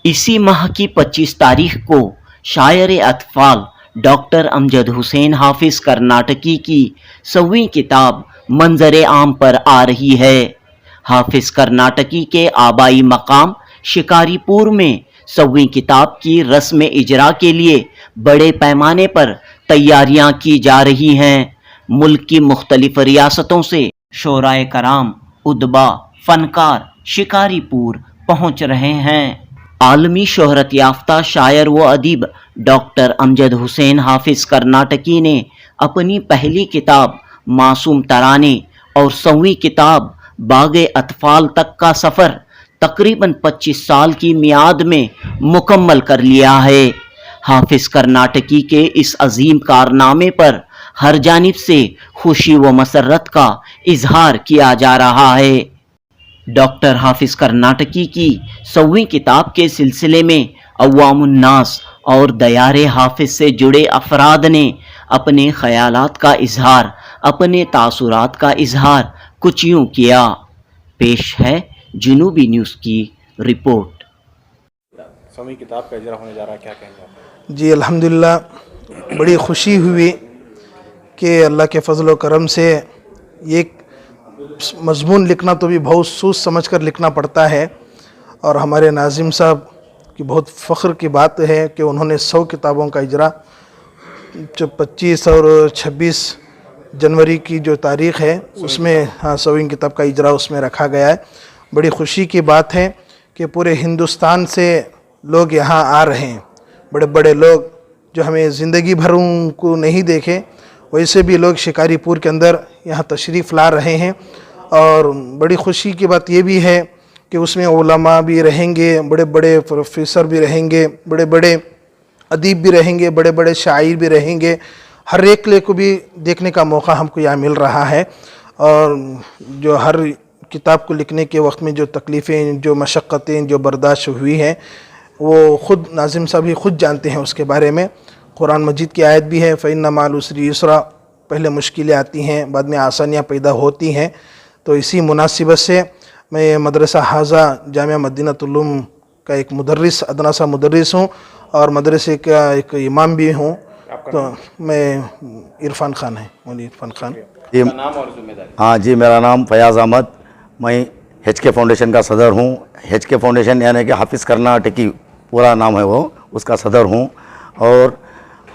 इसी माह की 25 तारीख को शायर अतफाल डॉक्टर अमजद हुसैन हाफिज कर्नाटकी की 100वीं किताब मंजर आम पर आ रही है। हाफिज कर्नाटकी के आबाई मकाम शिकारीपुर में 100वीं किताब की रस्म इजरा के लिए बड़े पैमाने पर तैयारियां की जा रही हैं। मुल्क की मुख्तलिफ रियासतों से शोराए कराम, उदबा, फनकार शिकारीपुर पहुंच रहे हैं। आलमी शोहरत याफ्ता शायर व अदीब डॉक्टर अमजद हुसैन हाफिज कर्नाटकी ने अपनी पहली किताब मासूम तराने और 100वीं किताब बागे अतफाल तक का सफ़र तकरीबन 25 साल की मियाद में मुकम्मल कर लिया है। हाफिज कर्नाटकी के इस अजीम कारनामे पर हर जानिब से खुशी व मसरत का इजहार किया जा रहा है। डॉक्टर हाफिज कर्नाटकी की 100वीं किताब के सिलसिले में अवामुन्नास और दयारे हाफिज से जुड़े अफराद ने अपने ख्यालात का इजहार, अपने तासुरात का इजहार कुछ यूँ किया। पेश है जुनूबी न्यूज़ की रिपोर्ट। 100वीं किताब का इजरा होने जा रहा है, क्या कहेंगे आप? जी अल्हम्दुलिल्लाह, बड़ी खुशी हुई कि अल्लाह के फजल व करम से ये मजमून लिखना तो भी बहुत सोच समझ कर लिखना पड़ता है, और हमारे नाज़िम साहब की बहुत फ़ख्र की बात है कि उन्होंने 100 किताबों का इजरा जो 25 और 26 जनवरी की जो तारीख़ है उसमें 100वीं किताब का इजरा उसमें रखा गया है। बड़ी खुशी की बात है कि पूरे हिंदुस्तान से लोग यहाँ आ रहे हैं। बड़े बड़े लोग जो हमें ज़िंदगी भर उनको नहीं देखे, वैसे भी लोग शिकारीपुर के अंदर यहाँ तशरीफ़ ला रहे हैं। और बड़ी खुशी की बात ये भी है कि उसमें उलमा भी रहेंगे, बड़े बड़े प्रोफेसर भी रहेंगे, बड़े बड़े अदीब भी रहेंगे, बड़े बड़े शायर भी रहेंगे। हर एक को भी देखने का मौका हमको यहाँ मिल रहा है। और जो हर किताब को लिखने के वक्त में जो तकलीफ़ें, जो मशक्क़तें जो बर्दाश्त हुई हैं, वो ख़ुद नाज़िम साहब ही ख़ुद जानते हैं उसके बारे में। कुरान मजीद की आयत भी है, फ़इन्ना माल उसरी युसरा, पहले मुश्किलें आती हैं, बाद में आसानियाँ पैदा होती हैं। तो इसी मुनासिबत से मैं मदरसा हाजा जामिया मदीनतुल उलूम का एक मुदर्रिस, अदना सा मुदर्रिस हूँ और मदरसे का एक इमाम भी हूँ। तो मैं इरफान खान है, मौलवी इरफान खान। जी, नाम और जिम्मेदारी? हाँ जी, मेरा नाम फयाज़ अहमद, मैं HK फाउंडेशन का सदर हूँ। HK फाउंडेशन यानी कि हाफिज़ कर्नाटकी पूरा नाम है, वो उसका सदर हूँ। और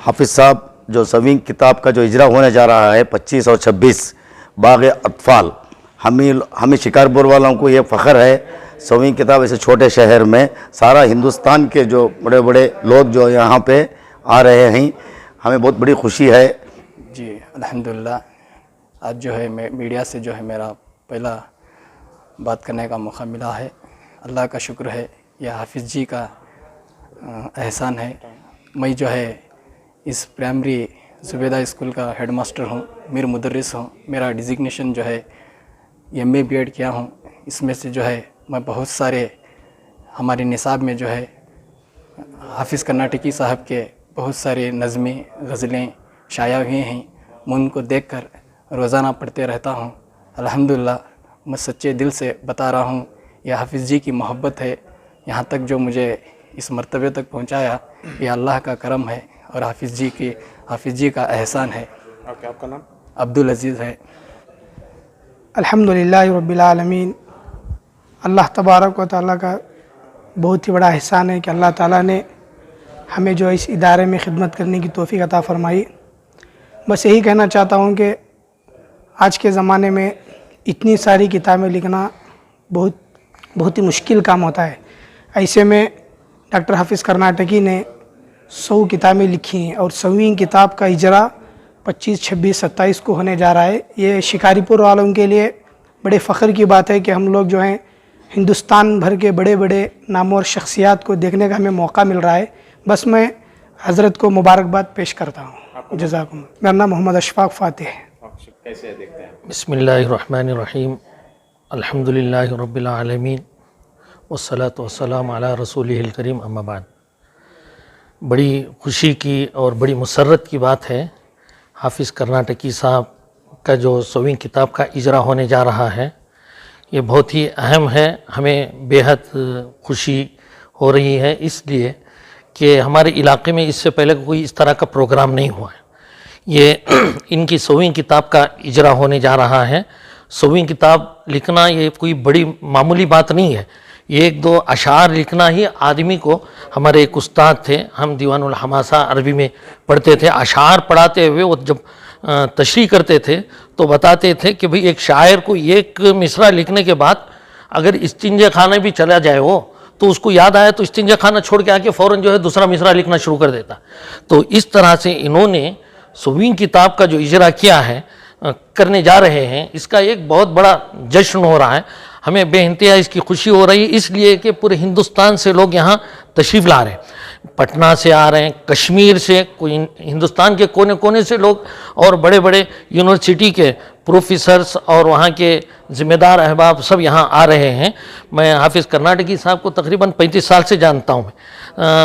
हाफिज़ साहब जो 100वीं किताब का जो इजरा होने जा रहा है 25 और 26 बाग़ अतफाल, हमें शिकारपुर वालों को ये फ़ख्र है। 100वीं किताब ऐसे छोटे शहर में सारा हिंदुस्तान के जो बड़े बड़े लोग जो यहाँ पे आ रहे हैं, हमें बहुत बड़ी खुशी है। जी अल्हम्दुलिल्लाह, आज जो है मैं मीडिया से जो है मेरा पहला बात करने का मौका मिला है। अल्लाह का शुक्र है, यह हाफिज़ जी का एहसान है। मैं जो है इस प्राइमरी ज़ुबैदा स्कूल का हेडमास्टर हूँ, मीर मुदर्रिस हूँ। मेरा डिज़िग्नेशन जो है MA B.Ed किया हूँ। इसमें से जो है मैं बहुत सारे हमारे निसाब में जो है हाफिज़ कर्नाटकी साहब के बहुत सारे नज़में गज़लें शाया हुए हैं। मैं उनको देखकर रोज़ाना पढ़ते रहता हूँ। अल्हम्दुलिल्लाह, मैं सच्चे दिल से बता रहा हूँ, यह हाफिज़ जी की मोहब्बत है। यहाँ तक जो मुझे इस मर्तबे तक पहुँचाया, यह अल्लाह का करम है और हाफिज़ जी का एहसान है। आपका नाम? अब्दुल अज़ीज़ है। अल्हम्दुलिल्लाह रब्बिल आलमीन। अल्लाह तबारक व तआला का बहुत ही बड़ा एहसान है कि अल्लाह ताला ने हमें जो इस इदारे में ख़िदमत करने की तौफ़ीक़ अता फ़रमाई। बस यही कहना चाहता हूँ कि आज के ज़माने में इतनी सारी किताबें लिखना बहुत ही मुश्किल काम होता है। ऐसे में डॉक्टर हाफिज़ कर्नाटकी ने 100 किताबें लिखी हैं और 100वीं किताब का इजरा 25, 26, 27 को होने जा रहा है। ये शिकारीपुर वालों के लिए बड़े फ़ख्र की बात है कि हम लोग जो हैं हिंदुस्तान भर के बड़े बड़े नामों और शख्सियात को देखने का हमें मौका मिल रहा है। बस मैं हज़रत को मुबारकबाद पेश करता हूँ। जज़ाकुम। मेरा नाम मोहम्मद अशफाक फ़ातिह है। कैसे देखते हैं? बिस्मिल्लाहिर्रहमानिर्रहीम, अल्हम्दुलिल्लाहि रब्बिल आलमीन, वस्सलातु वस्सलामु अला रसूलिहिल करीम, अम्मा बाद। बड़ी खुशी की और बड़ी मुसर्रत की बात है, हाफिज़ कर्नाटकी साहब का जो 100वीं किताब का इजरा होने जा रहा है, ये बहुत ही अहम है। हमें बेहद खुशी हो रही है इसलिए कि हमारे इलाके में इससे पहले कोई इस तरह का प्रोग्राम नहीं हुआ है। ये इनकी 100वीं किताब का इजरा होने जा रहा है। 100वीं किताब लिखना ये कोई बड़ी मामूली बात नहीं है। ये 1-2 अशार लिखना ही आदमी को, हमारे एक उस्ताद थे, हम दीवानुल हमासा अरबी में पढ़ते थे, अशार पढ़ाते हुए वो जब तशरीह करते थे तो बताते थे कि भाई एक शायर को एक मिसरा लिखने के बाद अगर इस्तिंजा खाने भी चला जाए वो, तो उसको याद आया तो इस्तिंजा खाना छोड़ के आके फ़ौरन जो है दूसरा मिसरा लिखना शुरू कर देता। तो इस तरह से इन्होंने 100वीं किताब का जो इजरा किया है, करने जा रहे हैं, इसका एक बहुत बड़ा जश्न हो रहा है। हमें बेइंतहा इसकी खुशी हो रही है, इसलिए कि पूरे हिंदुस्तान से लोग यहाँ तशरीफ़ ला रहे हैं। पटना से आ रहे हैं, कश्मीर से, कोई हिंदुस्तान के कोने कोने से लोग, और बड़े बड़े यूनिवर्सिटी के प्रोफेसर्स और वहाँ के ज़िम्मेदार अहबाब सब यहाँ आ रहे हैं। मैं हाफिज़ कर्नाटकी साहब को तकरीबन 35 साल से जानता हूँ।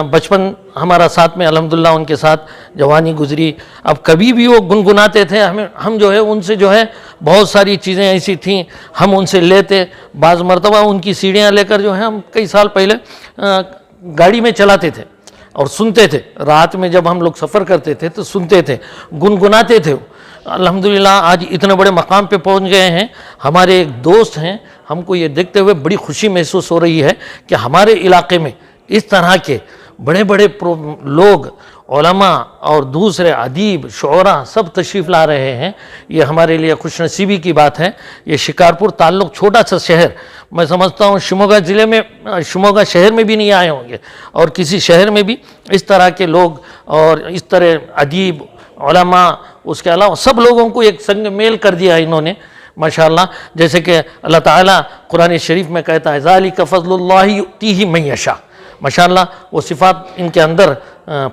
बचपन हमारा साथ में अल्हम्दुलिल्लाह उनके साथ जवानी गुजरी। अब कभी भी वो गुनगुनाते थे, हम जो है उनसे जो है बहुत सारी चीज़ें ऐसी थीं हम उनसे लेते। बाज़ मरतबा उनकी सीढ़ियाँ लेकर जो है हम कई साल पहले गाड़ी में चलाते थे और सुनते थे। रात में जब हम लोग सफ़र करते थे तो सुनते थे, गुनगुनाते थे। अल्हम्दुलिल्लाह आज इतने बड़े मकाम पे पहुंच गए हैं। हमारे एक दोस्त हैं, हमको ये देखते हुए बड़ी खुशी महसूस हो रही है कि हमारे इलाके में इस तरह के बड़े बड़े लोग, उलमा और दूसरे अदीब, शुअरा सब तशरीफ़ ला रहे हैं। ये हमारे लिए खुशनसीबी की बात है। ये शिकारपुर ताल्लुक़ छोटा सा शहर, मैं समझता हूँ शिमोगा ज़िले में, शिमोगा शहर में भी नहीं आए होंगे, और किसी शहर में भी इस तरह के लोग और इस तरह अदीब, उलमा, उसके अलावा सब लोगों को एक संग मेल कर दिया इन्होंने माशाअल्लाह। जैसे कि अल्लाह ताला कुरान शरीफ में कहता है, ज़ालिका फ़ज़्लुल्लाहि युअतीहि मन यशा। माशाअल्लाह वो सिफ़ात इनके अंदर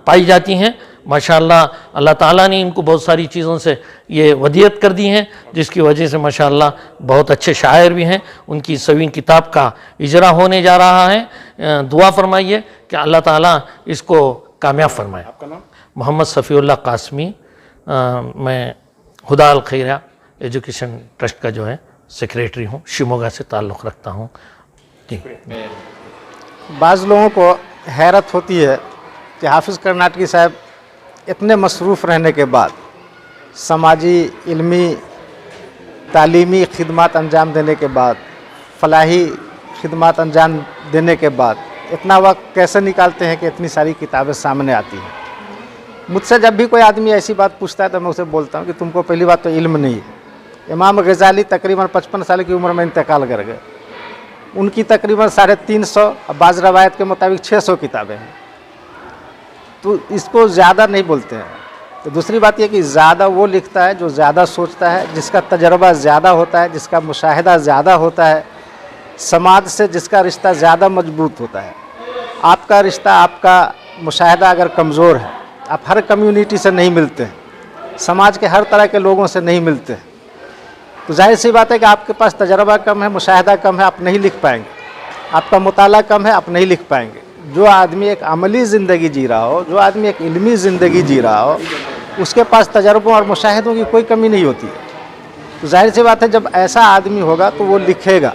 पाई जाती हैं। माशाअल्लाह अल्लाह ताला ने इनको बहुत सारी चीज़ों से ये वदियत कर दी हैं, जिसकी वजह से माशाअल्लाह बहुत अच्छे शायर भी हैं। उनकी 100वीं किताब का इजरा होने जा रहा है। दुआ फरमाइए कि अल्लाह ताला इसको कामयाब फरमाए। आपका नाम? मोहम्मद सफ़ीउल्लाह कासमी। मैं हुदा अल खैरा एजुकेशन ट्रस्ट का जो है सेक्रेटरी हूँ, शिमोगा से ताल्लुक़ रखता हूँ। जी। बाज़ लोगों को हैरत होती है कि हाफिज़ कर्नाटकी साहब इतने मसरूफ़ रहने के बाद, समाजी, इल्मी, तालीमी खिदमत अंजाम देने के बाद, फलाही खिदमत अंजाम देने के बाद इतना वक्त कैसे निकालते हैं कि इतनी सारी किताबें सामने आती हैं। मुझसे जब भी कोई आदमी ऐसी बात पूछता है तो मैं उसे बोलता हूँ कि तुमको पहली बात तो इल्म नहीं है। इमाम गज़ाली तकरीबन 55 साल की उम्र में इंतकाल कर गए। उनकी तकरीबन 350 और बाज़ रवायत के मुताबिक 600 किताबें हैं, तो इसको ज़्यादा नहीं बोलते हैं। तो दूसरी बात यह कि ज़्यादा वो लिखता है जो ज़्यादा सोचता है, जिसका तजर्बा ज़्यादा होता है, जिसका मुशाहिदा ज़्यादा होता है, समाज से जिसका रिश्ता ज़्यादा मजबूत होता है। आपका रिश्ता, आपका मुशाहिदा अगर कमज़ोर है, आप हर कम्युनिटी से नहीं मिलते हैं, समाज के हर तरह के लोगों से नहीं मिलते हैं, तो जाहिर सी बात है कि आपके पास तजर्बा कम है, मुशाहिदा कम है, आप नहीं लिख पाएंगे। आपका मुताला कम है, आप नहीं लिख पाएंगे। जो आदमी एक अमली ज़िंदगी जी रहा हो, जो आदमी एक इल्मी ज़िंदगी जी रहा हो, उसके पास तजर्बों और मुशाहिदों की कोई कमी नहीं होती है। तो जाहिर सी बात है जब ऐसा आदमी होगा तो वो लिखेगा।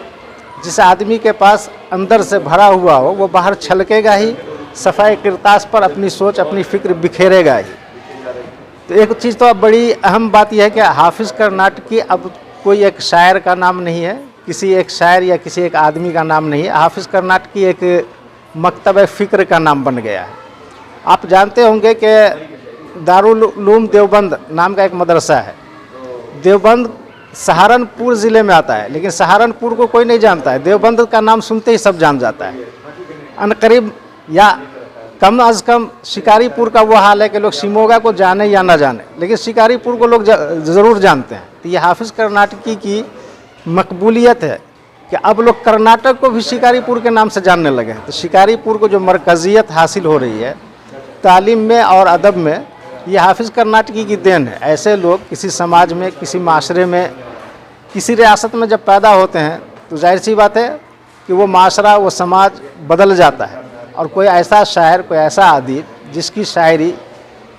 जिस आदमी के पास अंदर से भरा हुआ हो वो बाहर छलकेगा ही, सफ़ाई किरतास पर अपनी सोच, अपनी फ़िक्र बिखेरेगा ही। तो एक चीज़ तो अब बड़ी अहम बात यह है कि हाफिज़ कर्नाटकी अब कोई एक शायर का नाम नहीं है, किसी एक शायर या किसी एक आदमी का नाम नहीं है। हाफिज़ कर्नाटकी एक मकतब फ़िक्र का नाम बन गया है। आप जानते होंगे कि दारुल उलूम देवबंद नाम का एक मदरसा है। देवबंद सहारनपुर ज़िले में आता है, लेकिन सहारनपुर को कोई नहीं जानता है। देवबंद का नाम सुनते ही सब जान जाता है। अनकरीब या कम अज़ कम शिकारीपुर का वो हाल है कि लोग शिमोगा को जाने या ना जाने, लेकिन शिकारीपुर को लोग ज़रूर जानते हैं। तो ये हाफिज़ कर्नाटकी की मकबूलियत है कि अब लोग कर्नाटक को भी शिकारीपुर के नाम से जानने लगे हैं। तो शिकारीपुर को जो मरकज़ियत हासिल हो रही है तालीम में और अदब में, ये हाफिज़ कर्नाटकी की देन है। ऐसे लोग किसी समाज में, किसी माशरे में, किसी रियासत में जब पैदा होते हैं तो जाहिर सी बात है कि वो माशरा, वो समाज बदल जाता है। और कोई ऐसा शायर, कोई ऐसा अदीब जिसकी शायरी,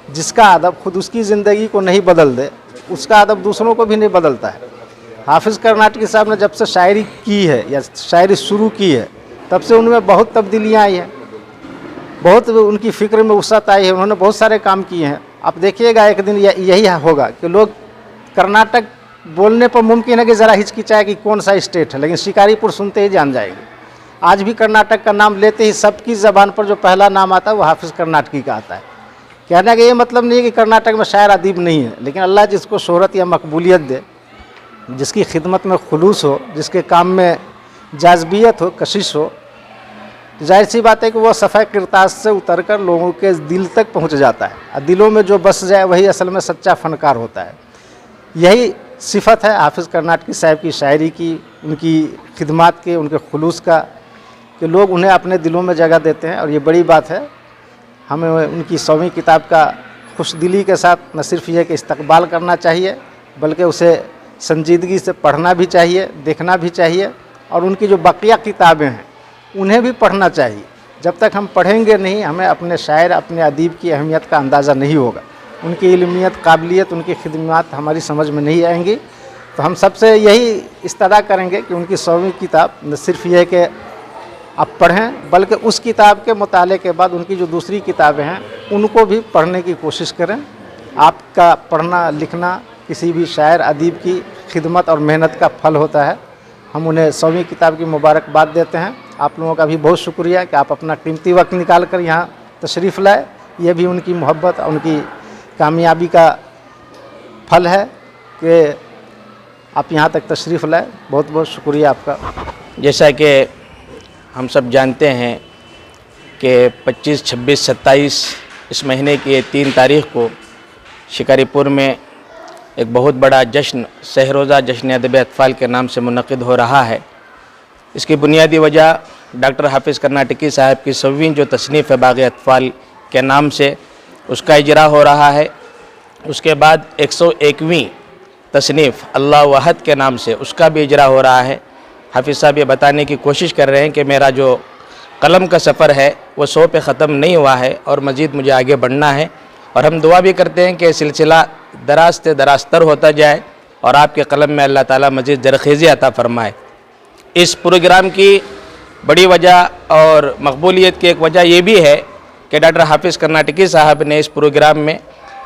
जिसका अदब खुद उसकी ज़िंदगी को नहीं बदल दे, उसका अदब दूसरों को भी नहीं बदलता है। हाफिज़ कर्नाटकी साहब ने जब से शायरी की है या शायरी शुरू की है, तब से उनमें बहुत तब्दीलियाँ आई हैं। बहुत उनकी फ़िक्र में वसअत आई है, उन्होंने बहुत सारे काम किए हैं। आप देखिएगा एक दिन यही होगा कि लोग कर्नाटक बोलने पर मुमकिन है कि ज़रा हिचकिचाए कि कौन सा स्टेट है, लेकिन शिकारीपुर सुनते ही जान जाएंगे। आज भी कर्नाटक का नाम लेते ही सबकी ज़बान पर जो पहला नाम आता है वो हाफिज़ कर्नाटकी का आता है। कहने का ये मतलब नहीं है कि कर्नाटक में शायर अदीब नहीं है, लेकिन अल्लाह जिसको शोहरत या मकबूलियत दे, जिसकी खिदमत में खुलूस हो, जिसके काम में जाज़बियत हो, कशिश हो, जाहिर सी बात है कि वो सफ़ा किरतास से उतर कर लोगों के दिल तक पहुंच जाता है और दिलों में जो बस जाए वही असल में सच्चा फ़नकार होता है। यही सिफत है हाफिज़ कर्नाटकी साहब की शायरी की, उनकी खिदमत के, उनके खुलूस का, कि लोग उन्हें अपने दिलों में जगह देते हैं। और ये बड़ी बात है। हमें उनकी 100वीं किताब का खुशदिली के साथ न सिर्फ ये कि इस्तकबाल करना चाहिए, बल्कि उसे संजीदगी से पढ़ना भी चाहिए, देखना भी चाहिए, और उनकी जो बकिया किताबें हैं उन्हें भी पढ़ना चाहिए। जब तक हम पढ़ेंगे नहीं, हमें अपने शायर, अपने अदीब की अहमियत का अंदाज़ा नहीं होगा, उनकी इल्मियत, काबिलियत, उनकी खिदमत हमारी समझ में नहीं आएंगी। तो हम सबसे यही इस्तदा करेंगे कि उनकी 100वीं किताब न सिर्फ यह कि आप पढ़ें, बल्कि उस किताब के मुताले के बाद उनकी जो दूसरी किताबें हैं उनको भी पढ़ने की कोशिश करें। आपका पढ़ना लिखना किसी भी शायर अदीब की खिदमत और मेहनत का फल होता है। हम उन्हें 100वीं किताब की मुबारकबाद देते हैं। आप लोगों का भी बहुत शुक्रिया कि आप अपना कीमती वक्त निकाल कर यहाँ तशरीफ़ लाए। ये भी उनकी मोहब्बत और उनकी कामयाबी का फल है कि आप यहाँ तक तशरीफ़ लाए। बहुत बहुत शुक्रिया आपका। जैसा कि हम सब जानते हैं कि 25, 26, 27 इस महीने की 3 तारीख़ को शिकारीपुर में एक बहुत बड़ा जश्न, सहरोज़ा जश्न अदब अतफ़ाल के नाम से मुनक़िद हो रहा है। इसकी बुनियादी वजह डॉक्टर हाफिज़ कर्नाटकी साहब की 100वीं जो तसनीफ़ है बाग़ अतफ़ाल के नाम से, उसका इजरा हो रहा है। उसके बाद 101वीं तसनीफ़ अल्लाह वहद के नाम से, उसका भी इजरा हो रहा है। हाफिज़ साहब ये बताने की कोशिश कर रहे हैं कि मेरा जो कलम का सफ़र है वो 100 पे ख़त्म नहीं हुआ है और मज़ीद मुझे आगे बढ़ना है। और हम दुआ भी करते हैं कि सिलसिला दराज से दराज़तर होता जाए और आपके कलम में अल्लाह ताला मज़ीद ज़रख़ेज़ी अता फ़रमाए। इस प्रोग्राम की बड़ी वजह और मकबूलियत की एक वजह ये भी है कि डॉक्टर हाफिज़ कर्नाटकी साहब ने इस प्रोग्राम में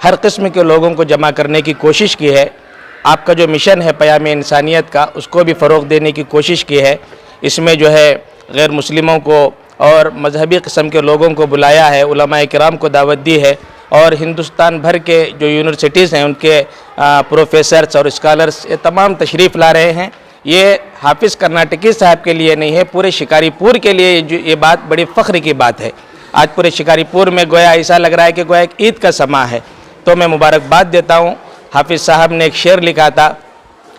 हर किस्म के लोगों को जमा करने की कोशिश की है। आपका जो मिशन है क़याम इंसानियत का, उसको भी फ़रोग़ देने की कोशिश की है। इसमें जो है गैर मुस्लिमों को और मजहबी किस्म के लोगों को बुलाया है, उलमाए किराम को दावत दी है, और हिंदुस्तान भर के जो यूनिवर्सिटीज़ हैं उनके प्रोफेसर्स और स्कॉलर्स ये तमाम तशरीफ़ ला रहे हैं। ये हाफिज़ कर्नाटकी साहब के लिए नहीं है, पूरे शिकारीपुर के लिए ये बात बड़ी फ़ख्र की बात है। आज पूरे शिकारीपुर में गोया ऐसा लग रहा है कि गोया एक ईद का समा है। तो मैं मुबारकबाद देता हूँ। हाफिज़ साहब ने एक शेर लिखा था,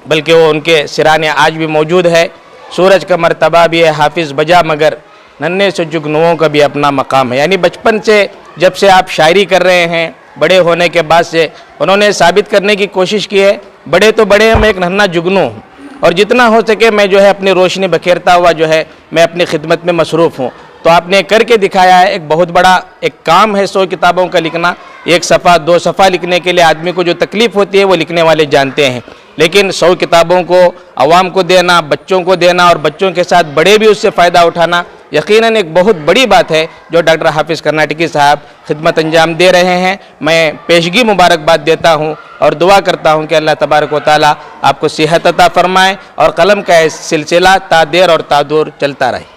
बल्कि वो उनके सिराने आज भी मौजूद है। सूरज का मर्तबा भी है हाफिज़ बजा, मगर नन्हे से जुगनुओं का भी अपना मकाम है। यानी बचपन से जब से आप शायरी कर रहे हैं, बड़े होने के बाद से उन्होंने साबित करने की कोशिश की है, बड़े तो बड़े हैं, मैं एक नन्हा जुगनू हूँ, और जितना हो सके मैं जो है अपनी रोशनी बखेरता हुआ जो है मैं अपनी खिदमत में मसरूफ़ हूँ। तो आपने करके दिखाया है। एक बहुत बड़ा एक काम है 100 किताबों का लिखना। 1 सफ़ा 2 सफ़ा लिखने के लिए आदमी को जो तकलीफ़ होती है वो लिखने वाले जानते हैं, लेकिन 100 किताबों को आवाम को देना, बच्चों को देना, और बच्चों के साथ बड़े भी उससे फ़ायदा उठाना यकीनन एक बहुत बड़ी बात है जो डॉक्टर हाफिज़ कर्नाटकी साहब खिदमत अंजाम दे रहे हैं। मैं पेशगी मुबारकबाद देता हूँ और दुआ करता हूँ कि अल्लाह तबारक व तआला आपको सेहत अता फ़रमाए और कलम का ये सिलसिला तादेर और तादूर चलता रहे।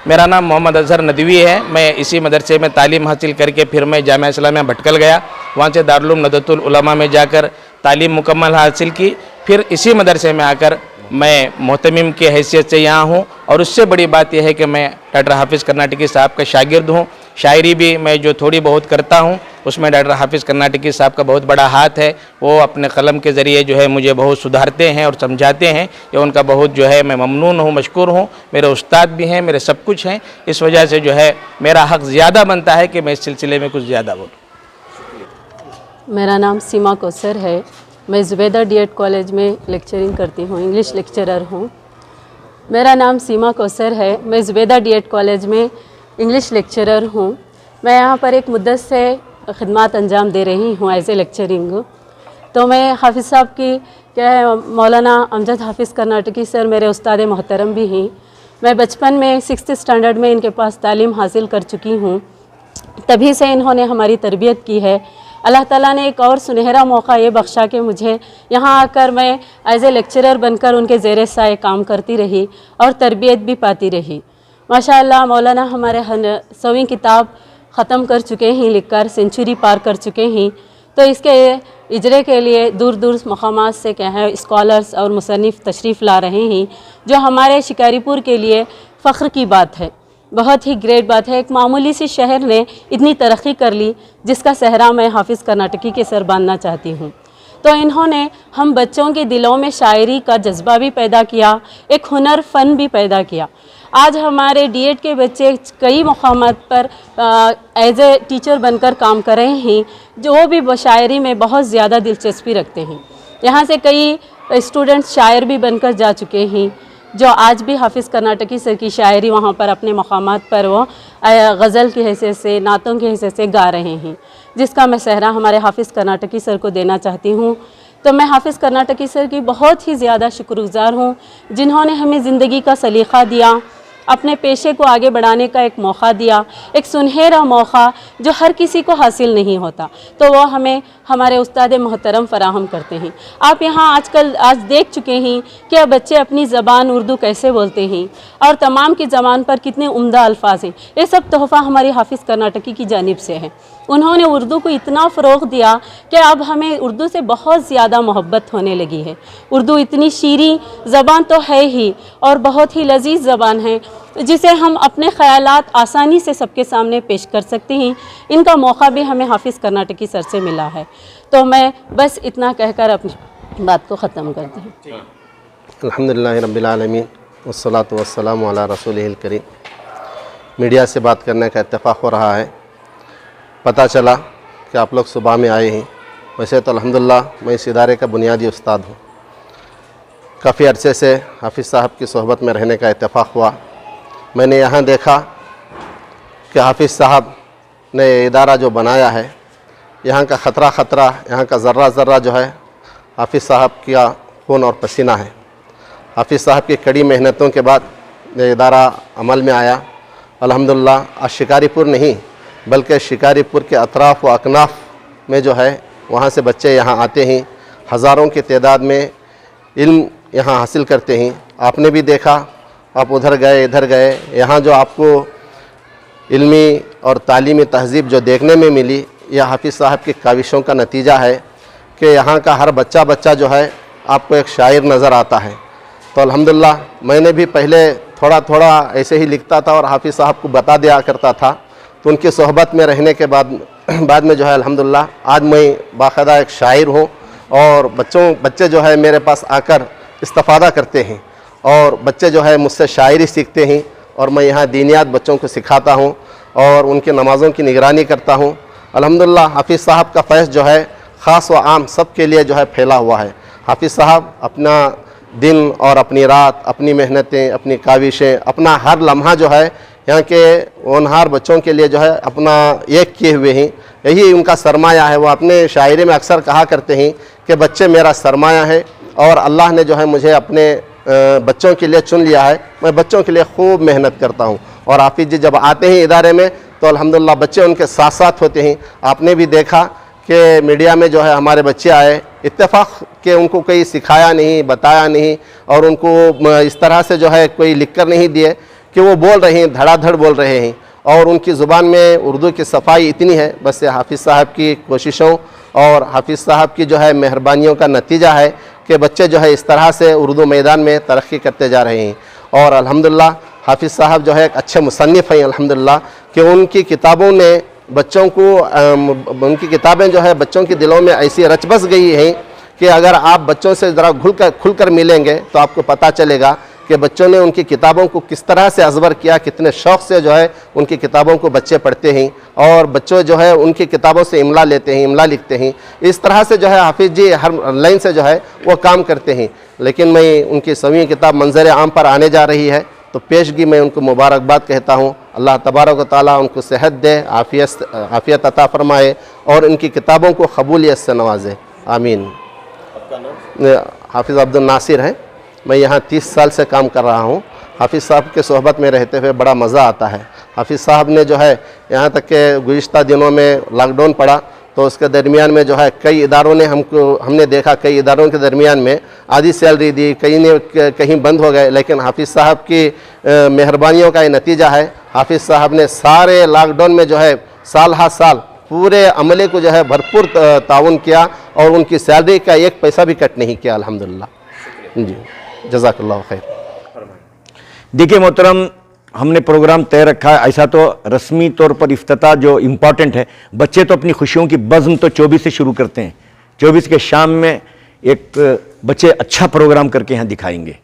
मेरा नाम मोहम्मद अज़हर नदवी है। मैं इसी मदरसे में तालीम हासिल करके फिर मैं जामिया इस्लामिया भटकल गया, वहाँ से दारुल उलूम नदवतुल उलमा में जाकर तालीम मुकम्मल हासिल की। फिर इसी मदरसे में आकर मैं मोहतमिम की हैसियत से यहाँ हूँ, और उससे बड़ी बात यह है कि मैं डॉक्टर हाफिज़ कर्नाटकी साहब का शागिर्द हूँ। शायरी भी मैं जो थोड़ी बहुत करता हूँ उसमें डॉक्टर हाफिज़ कर्नाटकी साहब का बहुत बड़ा हाथ है। वो अपने कलम के ज़रिए जो है मुझे बहुत सुधारते हैं और समझाते हैं। ये उनका बहुत जो है मैं ममनून हूँ, मशकूर हूँ। मेरे उस्ताद भी हैं, मेरे सब कुछ हैं। इस वजह से जो है मेरा हक़ ज़्यादा बनता है कि मैं इस सिलसिले में कुछ ज़्यादा बोलूँ। मेरा नाम सीमा कौसर है। मैं ज़ुबैदा डीएड कॉलेज में लेक्चरिंग करती हूँ, इंग्लिश लेक्चरर हूँ। मेरा नाम सीमा कौसर है। मैं ज़ुबैदा डीएड कॉलेज में इंग्लिश लेक्चरर हूँ। मैं यहाँ पर एक मुद्दत से खिदमत अंजाम दे रही हूँ एज ए लेक्चरिंग। तो मैं हाफिज़ साहब की क्या है, मौलाना अमजद हाफिज़ कर्नाटकी सर मेरे उस्ताद मोहतरम भी हैं, मैं बचपन में 6th स्टैंडर्ड में इनके पास तालीम हासिल कर चुकी हूँ। तभी से इन्होंने हमारी तरबियत की है। अल्लाह ताला ने एक और सुनहरा मौका ये बख्शा कि मुझे यहाँ आकर मैं एज ए लेक्चरर बनकर उनके ज़ेर साए काम करती रही और तरबियत भी पाती रही। माशाअल्लाह मौलाना हमारे 100वीं किताब ख़त्म कर चुके हैं लिखकर, सेंचुरी पार कर चुके हैं। तो इसके इजरे के लिए दूर दूर मकामात से क्या है स्कॉलर्स और मुसन्निफ़ तशरीफ़ ला रहे हैं, जो हमारे शिकारीपुर के लिए फ़ख्र की बात है, बहुत ही ग्रेट बात है। एक मामूली सी शहर ने इतनी तरक्की कर ली, जिसका सहरा मैं हाफिज़ कर्नाटकी के सर बांधना चाहती हूँ। तो इन्होंने हम बच्चों के दिलों में शायरी का जज्बा भी पैदा किया, एक हुनर फ़न भी पैदा किया। आज हमारे डीएड के बच्चे कई मकामात पर एज ए टीचर बनकर काम कर रहे हैं, जो भी शायरी में बहुत ज़्यादा दिलचस्पी रखते हैं। यहाँ से कई स्टूडेंट्स शायर भी बनकर जा चुके हैं, जो आज भी हाफिज़ कर्नाटकी सर की शायरी वहाँ पर अपने मकामात पर वो गज़ल की हैसियत से, नातों की हैसियत से गा रहे हैं, जिसका मैं सहरा हमारे हाफिज़ कर्नाटकी सर को देना चाहती हूँ। तो मैं हाफिज़ कर्नाटकी सर की बहुत ही ज़्यादा शुक्रगुज़ार हूँ, जिन्होंने हमें ज़िंदगी का सलीक़ा दिया, अपने पेशे को आगे बढ़ाने का एक मौका दिया, एक सुनहरा मौका जो हर किसी को हासिल नहीं होता, तो वो हमें हमारे उस्ताद मोहतरम फ़राहम करते हैं। आप यहाँ आज देख चुके हैं कि अब बच्चे अपनी ज़बान उर्दू कैसे बोलते हैं और तमाम की ज़बान पर कितने उम्दा अल्फाज हैं। ये सब तोहफ़ा हमारी हाफिज़ कर्नाटकी की जानिब से है। उन्होंने उर्दू को इतना फ़रोग़ दिया कि अब हमें उर्दू से बहुत ज़्यादा मोहब्बत होने लगी है। उर्दू इतनी शीरी ज़बान तो है ही और बहुत ही लजीज़ ज़बान है, जिसे हम अपने ख़यालात आसानी से सबके सामने पेश कर सकते हैं। इनका मौका भी हमें हाफिज़ कर्नाटकी सर से मिला है। तो मैं बस इतना कहकर अपनी बात को ख़त्म करती हूँ। अल्हम्दुलिल्लाह रब्बिल आलमीन वस्सलातु वस्सलामु अला रसूलिहिल करीम। मीडिया से बात करने का इत्तेफाक हो रहा है। पता चला कि आप लोग सुबह में आए हैं। वैसे तो अल्हम्दुलिल्लाह मैं इस इदारे का बुनियादी उस्ताद हूँ। काफ़ी अरसे से हाफिज़ साहब की सोहबत में रहने का इत्तेफाक हुआ। मैंने यहाँ देखा कि हाफिज़ साहब ने इदारा जो बनाया है, यहाँ का ख़तरा यहाँ का ज़र्रा ज़र्रा जो है हाफिज़ साहब का खून और पसीना है। हाफिज़ साहब की कड़ी मेहनतों के बाद ये इदारा अमल में आया। अल्हम्दुलिल्लाह आज शिकारीपुर नहीं बल्कि शिकारीपुर के अतराफ़ व अकनाफ़ में जो है वहाँ से बच्चे यहाँ आते हैं, हज़ारों की तादाद में इल्म यहाँ हासिल करते हैं। आपने भी देखा, आप उधर गए इधर गए, यहाँ जो आपको इल्मी और तालीमी तहज़ीब जो देखने में मिली, यह हाफिज़ साहब की काविशों का नतीजा है कि यहाँ का हर बच्चा जो है आपको एक शायर नज़र आता है। तो अल्हम्दुलिल्लाह मैंने भी पहले थोड़ा थोड़ा ऐसे ही लिखता था और हाफिज़ साहब को बता दिया करता था। तो उनकी सोहबत में रहने के बाद में जो है अल्हम्दुलिल्लाह आज मैं बाकायदा एक शायर हूँ और बच्चे जो है मेरे पास आकर इस्तिफ़ादा करते हैं और बच्चे जो है मुझसे शायरी सीखते हैं और मैं यहाँ दीनियात बच्चों को सिखाता हूँ और उनकी नमाज़ों की निगरानी करता हूँ। अल्हम्दुलिल्लाह हाफिज़ साहब का फैज़ जो है ख़ास व आम सब के लिए जो है फैला हुआ है। हाफिज़ साहब अपना दिन और अपनी रात, अपनी मेहनतें, अपनी काविशें, अपना हर लम्हा जो है यहाँ के होनहार बच्चों के लिए जो है अपना एक किए हुए हैं। यही उनका सरमाया है। वो अपने शायरी में अक्सर कहा करते हैं कि बच्चे मेरा सरमाया है और अल्लाह ने जो है मुझे अपने बच्चों के लिए चुन लिया है। मैं बच्चों के लिए खूब मेहनत करता हूँ और हाफिज़ जी जब आते हैं इदारे में तो अल्हम्दुलिल्लाह बच्चे उनके साथ साथ होते हैं। आपने भी देखा कि मीडिया में जो है हमारे बच्चे आए, इत्तेफाक के उनको कोई सिखाया नहीं, बताया नहीं और उनको इस तरह से जो है कोई लिख कर नहीं दिए कि वो बोल रहे हैं, धड़ाधड़ बोल रहे हैं और उनकी ज़ुबान में उर्दू की सफाई इतनी है। बस ये हाफिज़ साहब की कोशिशों और हाफिज़ साहब की जो है मेहरबानियों का नतीजा है कि बच्चे जो है इस तरह से उर्दू मैदान में तरक्की करते जा रहे हैं। और अल्हम्दुलिल्लाह हाफिज़ साहब जो है एक अच्छे मुसन्निफ़ हैं अल्हम्दुलिल्लाह कि उनकी किताबों ने बच्चों को उनकी किताबें जो है बच्चों के दिलों में ऐसी रच बस गई हैं कि अगर आप बच्चों से ज़रा खुलकर मिलेंगे तो आपको पता चलेगा कि बच्चों ने उनकी किताबों को किस तरह से अज़बर किया, कितने शौक़ से जो है उनकी किताबों को बच्चे पढ़ते हैं और बच्चों जो है उनकी किताबों से इमला लेते हैं, इमला लिखते हैं। इस तरह से जो है हाफिज़ जी हर लाइन से जो है वो काम करते हैं। लेकिन मैं उनकी 100वीं किताब मंज़र आम पर आने जा रही है तो पेशगी मैं उनको मुबारकबाद कहता हूँ। अल्लाह तबारक व तआला उनको सेहत दे, आफ़ियत अता फ़रमाए और इनकी किताबों को कबूलियत से नवाजे। आमीन। हाफिज़ अब्दुल नासिर हैं। मैं यहाँ 30 साल से काम कर रहा हूँ। हाफिज़ साहब के सोहबत में रहते हुए बड़ा मज़ा आता है। हाफिज़ साहब ने जो है यहाँ तक के गुज़िश्ता दिनों में लॉकडाउन पड़ा तो उसके दरमियान में जो है कई इदारों ने हमने देखा, कई इदारों के दरमियान में आधी सैलरी दी, कहीं बंद हो गए, लेकिन हाफिज़ साहब की मेहरबानियों का ये नतीजा है। हाफिज़ साहब ने सारे लॉकडाउन में जो है साल हर साल पूरे अमले को जो है भरपूर ताउन किया और उनकी सैलरी का एक पैसा भी कट नहीं किया, अल्हम्दुलिल्लाह जी। जज़ाकल्लाह खैर। देखिए मोहतरम, हमने प्रोग्राम तय रखा है ऐसा, तो रस्मी तौर पर इफ्तिताह जो इम्पॉर्टेंट है, बच्चे तो अपनी खुशियों की बज़्म तो 24 से शुरू करते हैं। 24 के शाम में एक बच्चे अच्छा प्रोग्राम करके यहाँ दिखाएंगे।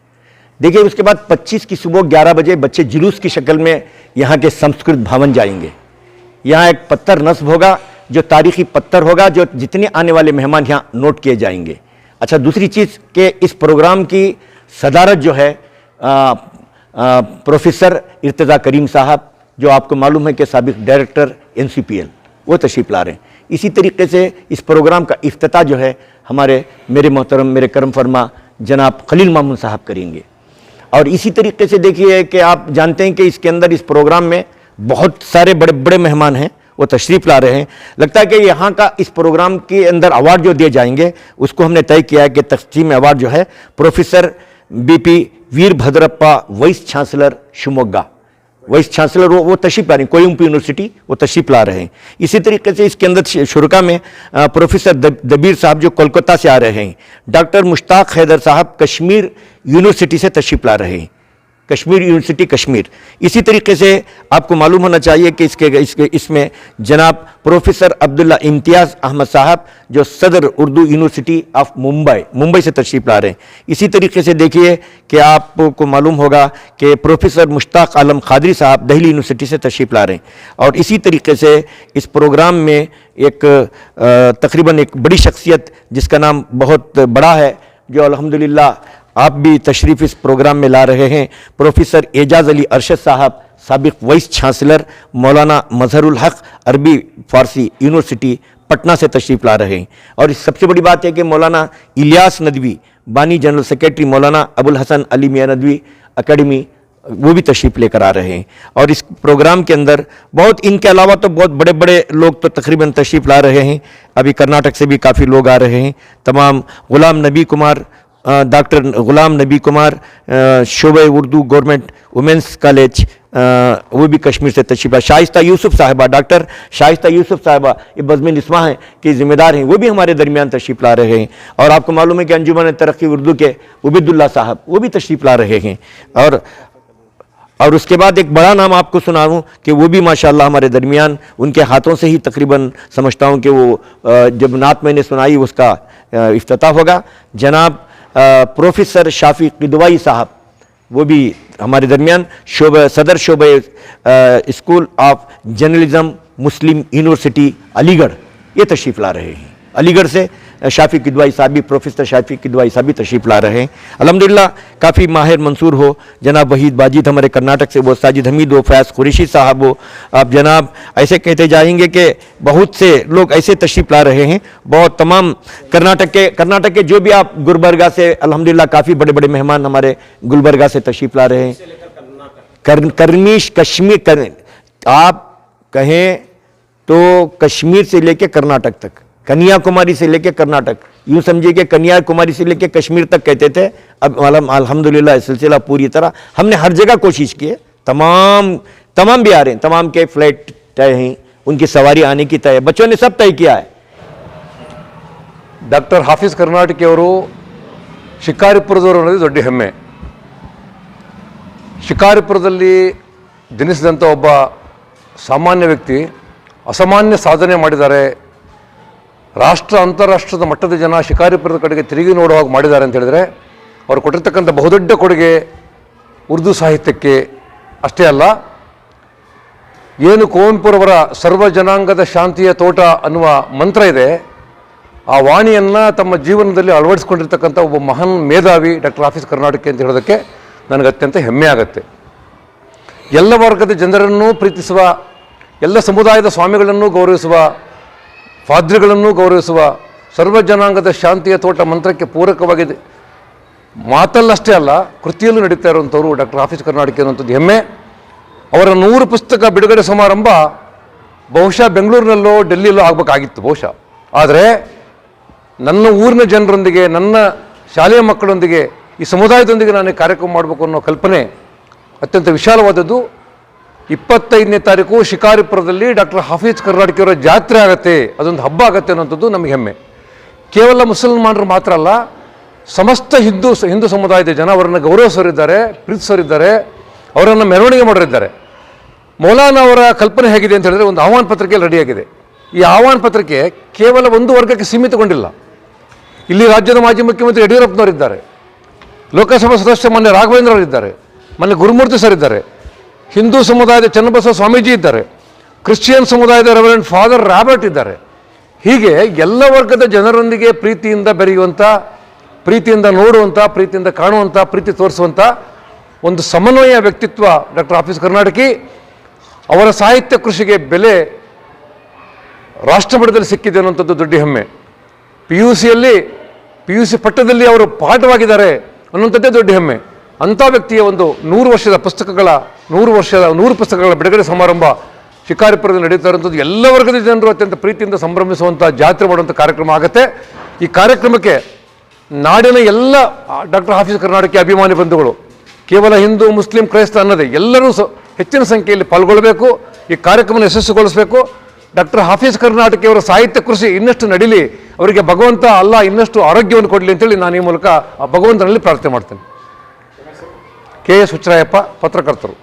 देखिए उसके बाद 25 की सुबह 11 बजे बच्चे जुलूस की शक्ल में यहाँ के संस्कृत भवन जाएंगे। यहाँ एक पत्थर नस्ब होगा जो तारीखी पत्थर होगा, जो जितने आने वाले मेहमान यहाँ नोट किए जाएंगे। अच्छा, दूसरी चीज़ के इस प्रोग्राम की सदारत जो है प्रोफेसर इर्तज़ा करीम साहब, जो आपको मालूम है कि साबिक डायरेक्टर NCPL, वो तशरीफ़ ला रहे हैं। इसी तरीके से इस प्रोग्राम का इफ्तिताह जो है मेरे मोहतरम, मेरे करम फरमा जनाब खलील मामून साहब करेंगे। और इसी तरीके से देखिए कि आप जानते हैं कि इसके अंदर इस प्रोग्राम में बहुत सारे बड़े बड़े मेहमान हैं, वो तशरीफ़ ला रहे हैं। लगता है कि यहाँ का इस प्रोग्राम के अंदर अवार्ड जो दिए जाएंगे उसको हमने तय किया है कि तकसीम अवार्ड जो है professor BP Veerabhadrappa vice chancellor Shivamogga, vice chancellor वो तशरीफ ला रहे हैं, कोयम्बटूर यूनिवर्सिटी वो तशरीफ ला रहे हैं। इसी तरीके से इसके अंदर शुरुका में प्रोफेसर दबीर साहब जो कोलकाता से आ रहे हैं, डॉक्टर मुश्ताक हैदर साहब कश्मीर यूनिवर्सिटी से तशरीफ ला रहे हैं, कश्मीर यूनिवर्सिटी कश्मीर। इसी तरीके से आपको मालूम होना चाहिए कि इसमें जनाब प्रोफेसर अब्दुल्ला इम्तियाज़ अहमद साहब जो सदर उर्दू यूनिवर्सिटी ऑफ मुंबई से तशरीफ ला रहे हैं। इसी तरीके से देखिए कि आपको मालूम होगा कि प्रोफेसर मुश्ताक आलम खादरी साहब दिल्ली यूनिवर्सिटी से तशरीफ ला रहे हैं। और इसी तरीके से इस प्रोग्राम में एक तकरीबन एक बड़ी शख्सियत जिसका नाम बहुत बड़ा है, जो अल्हम्दुलिल्लाह आप भी तशरीफ़ इस प्रोग्राम में ला रहे हैं, प्रोफेसर एजाज़ अली अरशद साहब साबिक वाइस चांसलर मौलाना मजहरुल हक अरबी फ़ारसी यूनिवर्सिटी पटना से तशरीफ़ ला रहे हैं। और सबसे बड़ी बात है कि मौलाना इलियास नदवी बानी जनरल सेक्रेटरी मौलाना अबुल हसन अली मियां नदवी अकेडमी वो भी तशरीफ़ लेकर आ रहे हैं। और इस प्रोग्राम के अंदर बहुत, इनके अलावा तो बहुत बड़े बड़े लोग तो तकरीबन तशरीफ़ ला रहे हैं। अभी कर्नाटक से भी काफ़ी लोग आ रहे हैं। तमाम गुलाम नबी कुमार, डॉक्टर गुलाम नबी कुमार शोबे उर्दू गवर्नमेंट वुमेंस कॉलेज, वो भी कश्मीर से तशरीफ़ है। शाइस्ता यूसुफ साहिबा, डॉक्टर शाइस्ता यूसुफ साहिबा ये बज़्म निस्वा हैं कि ज़िम्मेदार हैं, वो भी हमारे दरमियान तशरीफ़ ला रहे हैं। और आपको मालूम है कि अंजुमन तरक्की उर्दू के उबैदुल्लाह साहब वो भी तशरीफ़ ला रहे हैं। और उसके बाद एक बड़ा नाम आपको सुनाऊं कि वो भी माशाल्लाह हमारे दरमियान, उनके हाथों से ही तकरीबन समझता हूं कि वो जब नात मैंने सुनाई उसका इफ्तिताह होगा। जनाब प्रोफेसर शाफी किदवाई साहब वो भी हमारे दरमियान, सदर शोबे School of Journalism Muslim University Aligarh ये तशरीफ़ ला रहे हैं। अलीगढ़ से शाफी किदवाई साहब भी, प्रोफेसर शाफी किदवाई साहब भी तशरीफ़ ला रहे हैं। अल्हम्दुलिल्लाह काफ़ी माहिर मंसूर हो, जनाब वहीद बाजिद हमारे कर्नाटक से, वो साजिद हमीद हो, फैज़ कुरैशी साहब हो, आप जनाब ऐसे कहते जाएंगे कि बहुत से लोग ऐसे तशरीफ़ ला रहे हैं। बहुत तमाम कर्नाटक के जो भी आप गुलबर्गा से अल्हम्दुलिल्लाह काफ़ी बड़े बड़े मेहमान हमारे गुलबर्गा से तशरीफ़ ला रहे हैं। करनीश कश्मीर आप कहें तो कश्मीर से लेके कर्नाटक तक, कन्याकुमारी से लेके कर्नाटक, यूँ समझिए कि कन्याकुमारी से लेके कश्मीर तक कहते थे। अब अल्हम्दुलिल्लाह इस सिलसिला पूरी तरह हमने हर जगह कोशिश की है। तमाम भी आ रहे हैं, तमाम के फ्लाइट तय हैं, उनकी सवारी आने की तय है, बच्चों ने सब तय किया है। ಡಾಕ್ಟರ್ ಹಾಫೀಜ್ ಕರ್ನಾಟಕಿ ಅವರು ಶಿಕಾರಿಪುರದವರು ಅನ್ನೋದು ದೊಡ್ಡ ಹೆಮ್ಮೆ. ಶಿಕಾರಿಪುರದಲ್ಲಿ ಜನಿಸಿದಂಥ ಒಬ್ಬ ಸಾಮಾನ್ಯ ವ್ಯಕ್ತಿ ಅಸಾಮಾನ್ಯ ಸಾಧನೆ ಮಾಡಿದ್ದಾರೆ. ರಾಷ್ಟ್ರ ಅಂತಾರಾಷ್ಟ್ರದ ಮಟ್ಟದ ಜನ ಶಿಕಾರಿಪುರದ ಕಡೆಗೆ ತಿರುಗಿ ನೋಡುವ ಹಾಗೆ ಮಾಡಿದ್ದಾರೆ ಅಂತ ಹೇಳಿದರೆ ಅವರು ಕೊಟ್ಟಿರ್ತಕ್ಕಂಥ ಬಹುದೊಡ್ಡ ಕೊಡುಗೆ ಉರ್ದು ಸಾಹಿತ್ಯಕ್ಕೆ ಅಷ್ಟೇ ಅಲ್ಲ, ಏನು ಕುವೆಂಪುರವರ ಸರ್ವ ಜನಾಂಗದ ಶಾಂತಿಯ ತೋಟ ಅನ್ನುವ ಮಂತ್ರ ಇದೆ, ಆ ವಾಣಿಯನ್ನು ತಮ್ಮ ಜೀವನದಲ್ಲಿ ಅಳವಡಿಸ್ಕೊಂಡಿರ್ತಕ್ಕಂಥ ಒಬ್ಬ ಮಹಾನ್ ಮೇಧಾವಿ ಡಾಕ್ಟರ್ ಹಾಫೀಜ್ ಕರ್ನಾಟಕಿ ಅಂತ ಹೇಳೋದಕ್ಕೆ ನನಗೆ ಅತ್ಯಂತ ಹೆಮ್ಮೆ ಆಗುತ್ತೆ. ಎಲ್ಲ ವರ್ಗದ ಜನರನ್ನು ಪ್ರೀತಿಸುವ, ಎಲ್ಲ ಸಮುದಾಯದ ಸ್ವಾಮಿಗಳನ್ನು ಗೌರವಿಸುವ, ಫಾದ್ರಿಗಳನ್ನು ಗೌರವಿಸುವ, ಸರ್ವ ಜನಾಂಗದ ಶಾಂತಿಯ ತೋಟ ಮಂತ್ರಕ್ಕೆ ಪೂರಕವಾಗಿ ಮಾತಲ್ಲಷ್ಟೇ ಅಲ್ಲ ಕೃತಿಯಲ್ಲೂ ನಡೀತಾ ಇರುವಂಥವ್ರು ಡಾಕ್ಟರ್ ಹಾಫೀಜ್ ಕರ್ನಾಟಕಿ ಅನ್ನುವಂಥದ್ದು ಹೆಮ್ಮೆ. ಅವರ 100 ಪುಸ್ತಕ ಬಿಡುಗಡೆ ಸಮಾರಂಭ ಬಹುಶಃ ಬೆಂಗಳೂರಿನಲ್ಲೋ ಡೆಲ್ಲಿಯಲ್ಲೋ ಆಗಬೇಕಾಗಿತ್ತು ಬಹುಶಃ. ಆದರೆ ನನ್ನ ಊರಿನ ಜನರೊಂದಿಗೆ, ನನ್ನ ಶಾಲೆಯ ಮಕ್ಕಳೊಂದಿಗೆ, ಈ ಸಮುದಾಯದೊಂದಿಗೆ ನಾನು ಕಾರ್ಯಕ್ರಮ ಮಾಡಬೇಕು ಅನ್ನೋ ಕಲ್ಪನೆ ಅತ್ಯಂತ ವಿಶಾಲವಾದದ್ದು. 25ನೇ ತಾರೀಕು ಶಿಕಾರಿಪುರದಲ್ಲಿ ಡಾಕ್ಟರ್ ಹಾಫೀಜ್ ಕರ್ನಾಟಕಿಯವರ ಜಾತ್ರೆ ಆಗುತ್ತೆ, ಅದೊಂದು ಹಬ್ಬ ಆಗುತ್ತೆ ಅನ್ನೋಂಥದ್ದು ನಮಗೆ ಹೆಮ್ಮೆ. ಕೇವಲ ಮುಸಲ್ಮಾನರು ಮಾತ್ರ ಅಲ್ಲ, ಸಮಸ್ತ ಹಿಂದೂ ಸಮುದಾಯದ ಜನ ಅವರನ್ನು ಗೌರವಿಸೋರಿದ್ದಾರೆ, ಪ್ರೀತಿಸೋರಿದ್ದಾರೆ, ಅವರನ್ನು ಮೆರವಣಿಗೆ ಮಾಡೋರಿದ್ದಾರೆ. ಮೌಲಾನಾ ಅವರ ಕಲ್ಪನೆ ಹೇಗಿದೆ ಅಂತ ಹೇಳಿದ್ರೆ ಒಂದು ಆಹ್ವಾನ ಪತ್ರಿಕೆಯಲ್ಲಿ ರೆಡಿಯಾಗಿದೆ. ಈ ಆಹ್ವಾನ ಪತ್ರಿಕೆ ಕೇವಲ ಒಂದು ವರ್ಗಕ್ಕೆ ಸೀಮಿತಗೊಂಡಿಲ್ಲ. ಇಲ್ಲಿ ರಾಜ್ಯದ ಮಾಜಿ ಮುಖ್ಯಮಂತ್ರಿ ಯಡಿಯೂರಪ್ಪನವರಿದ್ದಾರೆ, ಲೋಕಸಭಾ ಸದಸ್ಯ ಮೊನ್ನೆ ರಾಘವೇಂದ್ರ ಅವರಿದ್ದಾರೆ, ಮೊನ್ನೆ ಗುರುಮೂರ್ತಿ ಸರ್ ಇದ್ದಾರೆ, ಹಿಂದೂ ಸಮುದಾಯದ ಚನ್ನಬಸವ ಸ್ವಾಮೀಜಿ ಇದ್ದಾರೆ, ಕ್ರಿಶ್ಚಿಯನ್ ಸಮುದಾಯದ ರೆವರೆಂಡ್ ಫಾದರ್ ರಾಬರ್ಟ್ ಇದ್ದಾರೆ. ಹೀಗೆ ಎಲ್ಲ ವರ್ಗದ ಜನರೊಂದಿಗೆ ಪ್ರೀತಿಯಿಂದ ಬೆರೆಯುವಂಥ, ಪ್ರೀತಿಯಿಂದ ನೋಡುವಂಥ, ಪ್ರೀತಿಯಿಂದ ಕಾಣುವಂಥ, ಪ್ರೀತಿ ತೋರಿಸುವಂಥ ಒಂದು ಸಮನ್ವಯ ವ್ಯಕ್ತಿತ್ವ ಡಾಕ್ಟರ್ ಹಾಫೀಜ್ ಕರ್ನಾಟಕಿ. ಅವರ ಸಾಹಿತ್ಯ ಕೃಷಿಗೆ ಬೆಲೆ ರಾಷ್ಟ್ರಮಟ್ಟದಲ್ಲಿ ಸಿಕ್ಕಿದೆ ಅನ್ನುವಂಥದ್ದು ದೊಡ್ಡ ಹೆಮ್ಮೆ. PUC ಪಟ್ಟದಲ್ಲಿ ಅವರು ಪಾಠವಾಗಿದ್ದಾರೆ ಅನ್ನುವಂಥದ್ದೇ ದೊಡ್ಡ ಹೆಮ್ಮೆ. ಅಂಥ ವ್ಯಕ್ತಿಯ ಒಂದು 100 ಪುಸ್ತಕಗಳ ಬಿಡುಗಡೆ ಸಮಾರಂಭ ಶಿಕಾರಿಪುರದಲ್ಲಿ ನಡೀತಾ ಇರುವಂಥದ್ದು ಎಲ್ಲ ವರ್ಗದ ಜನರು ಅತ್ಯಂತ ಪ್ರೀತಿಯಿಂದ ಸಂಭ್ರಮಿಸುವಂಥ, ಜಾತ್ರೆ ಮಾಡುವಂಥ ಕಾರ್ಯಕ್ರಮ ಆಗುತ್ತೆ. ಈ ಕಾರ್ಯಕ್ರಮಕ್ಕೆ ನಾಡಿನ ಎಲ್ಲ ಡಾಕ್ಟರ್ ಹಾಫೀಜ್ ಕರ್ನಾಟಕಿ ಅಭಿಮಾನಿ ಬಂಧುಗಳು, ಕೇವಲ ಹಿಂದೂ, ಮುಸ್ಲಿಂ, ಕ್ರೈಸ್ತ ಅನ್ನೋದೇ ಎಲ್ಲರೂ ಹೆಚ್ಚಿನ ಸಂಖ್ಯೆಯಲ್ಲಿ ಪಾಲ್ಗೊಳ್ಳಬೇಕು, ಈ ಕಾರ್ಯಕ್ರಮವನ್ನು ಯಶಸ್ವಿಗೊಳಿಸಬೇಕು. ಡಾಕ್ಟರ್ ಹಾಫೀಜ್ ಕರ್ನಾಟಕಿಯವರ ಸಾಹಿತ್ಯ ಕೃಷಿ ಇನ್ನಷ್ಟು ನಡೀಲಿ, ಅವರಿಗೆ ಭಗವಂತ ಅಲ್ಲ ಇನ್ನಷ್ಟು ಆರೋಗ್ಯವನ್ನು ಕೊಡಲಿ ಅಂತೇಳಿ ನಾನು ಈ ಮೂಲಕ ಭಗವಂತನಲ್ಲಿ ಪ್ರಾರ್ಥನೆ ಮಾಡ್ತೇನೆ. KS ಹುಚ್ಚರಾಯಪ್ಪ, ಪತ್ರಕರ್ತರು.